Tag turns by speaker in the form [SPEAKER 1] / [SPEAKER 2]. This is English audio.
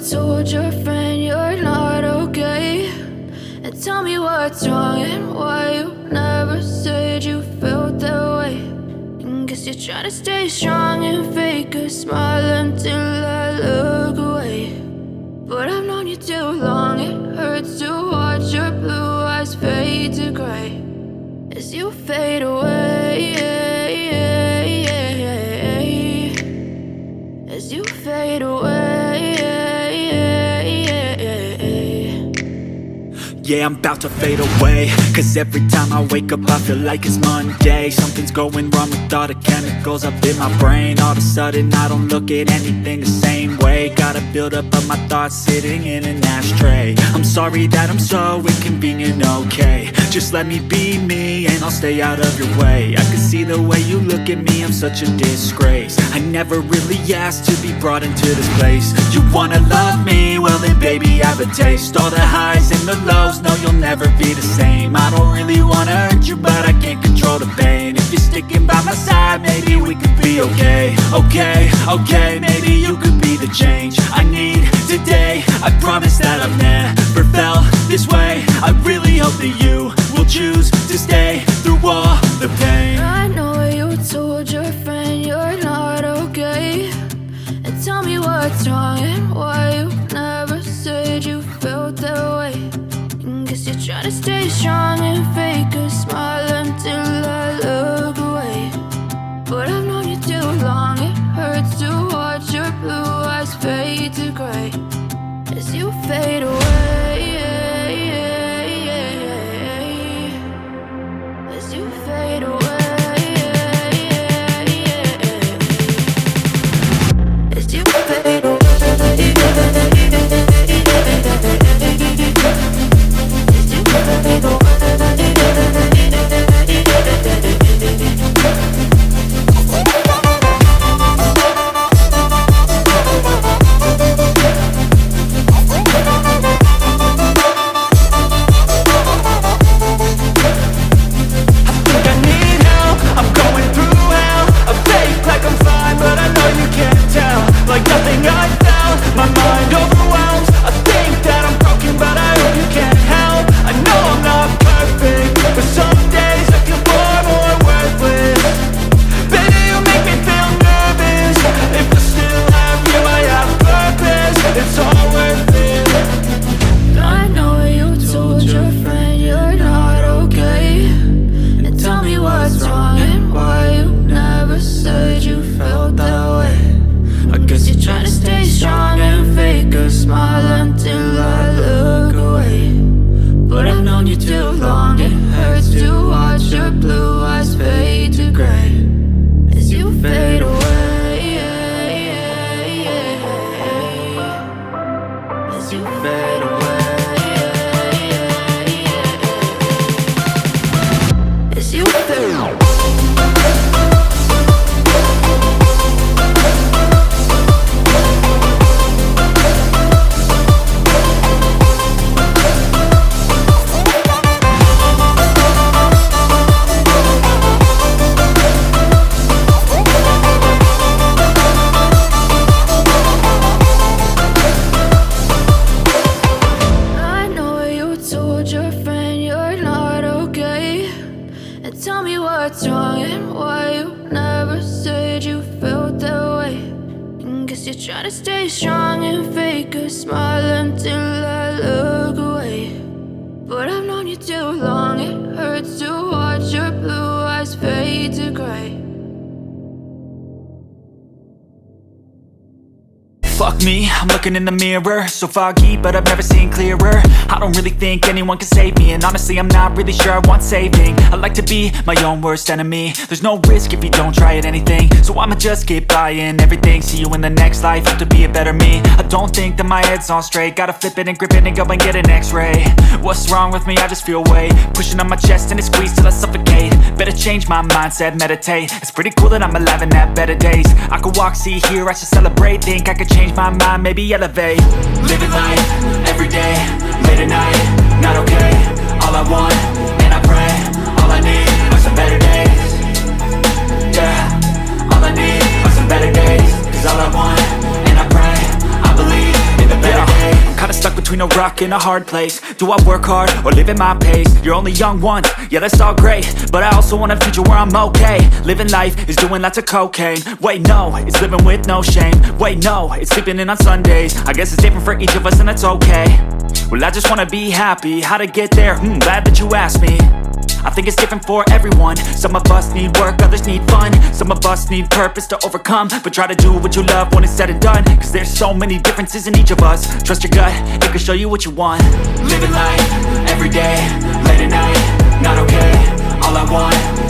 [SPEAKER 1] told your friend you're not okay? And tell me what's wrong and why you never said you felt that way. And guess you're trying to stay strong and fake a smile until I look away. But I've known you too long, it hurts to watch your blue eyes fade to gray as you fade away, as you fade away.
[SPEAKER 2] Yeah, I'm about to fade away, cause every time I wake up I feel like it's Monday. Something's going wrong with all the chemicals up in my brain. All of a sudden I don't look at anything the same way. Got a buildup of my thoughts sitting in an ashtray. I'm sorry that I'm so inconvenient, okay? Just let me be me and I'll stay out of your way. I can see the way you look at me, I'm such a disgrace. I never really asked to be brought into this place. You wanna love me? Well then baby I have a taste. All the highs and the lows, no, you'll never be the same. I don't really wanna hurt you, but I can't control the pain. If you're sticking by my side, maybe we could be okay. Okay, maybe you could be the change I need today. I promise that I've never felt this way. I really hope that you will choose to stay through all the pain.
[SPEAKER 1] I know you told your friend you're not okay. And tell me what's wrong and why you never said you felt that way. Guess you're trying to stay strong and fake a smile until I look away. But I've known you too long, it hurts to watch your blue eyes fade to gray as you fade away, as you fade away, as you fade away.
[SPEAKER 2] Fuck me, I'm looking in the mirror, so foggy, but I've never seen clearer. I don't really think anyone can save me, and honestly I'm not really sure I want saving. I like to be my own worst enemy. There's no risk if you don't try at anything, so I'ma just keep buying everything. See you in the next life, have to be a better me. I don't think that my head's on straight, gotta flip it and grip it and go and get an x-ray. What's wrong with me? I just feel weight pushing on my chest and it squeezes till I suffocate. Better change my mindset, meditate. It's pretty cool that I'm alive and have better days. I could walk, see, hear, I should celebrate. Think I could change my mind, maybe elevate. Living life, everyday, late at night, not okay. All I want, and I pray, all I need are some better days. Yeah, all I need are some better days. Cause all I want, and I pray, I believe in the better between a rock and a hard place. Do I work hard or live at my pace? You're only young once, yeah that's all great, but I also want a future where I'm okay. Living life is doing lots of cocaine. Wait no, it's living with no shame. Wait no, it's sleeping in on Sundays. I guess it's different for each of us and that's okay. Well I just wanna be happy, how to get there? Glad that you asked me. I think it's different for everyone. Some of us need work, others need fun. Some of us need purpose to overcome. But try to do what you love when it's said and done, cause there's so many differences in each of us. Trust your gut, it can show you what you want. Living life, everyday, late at night, not okay. All I want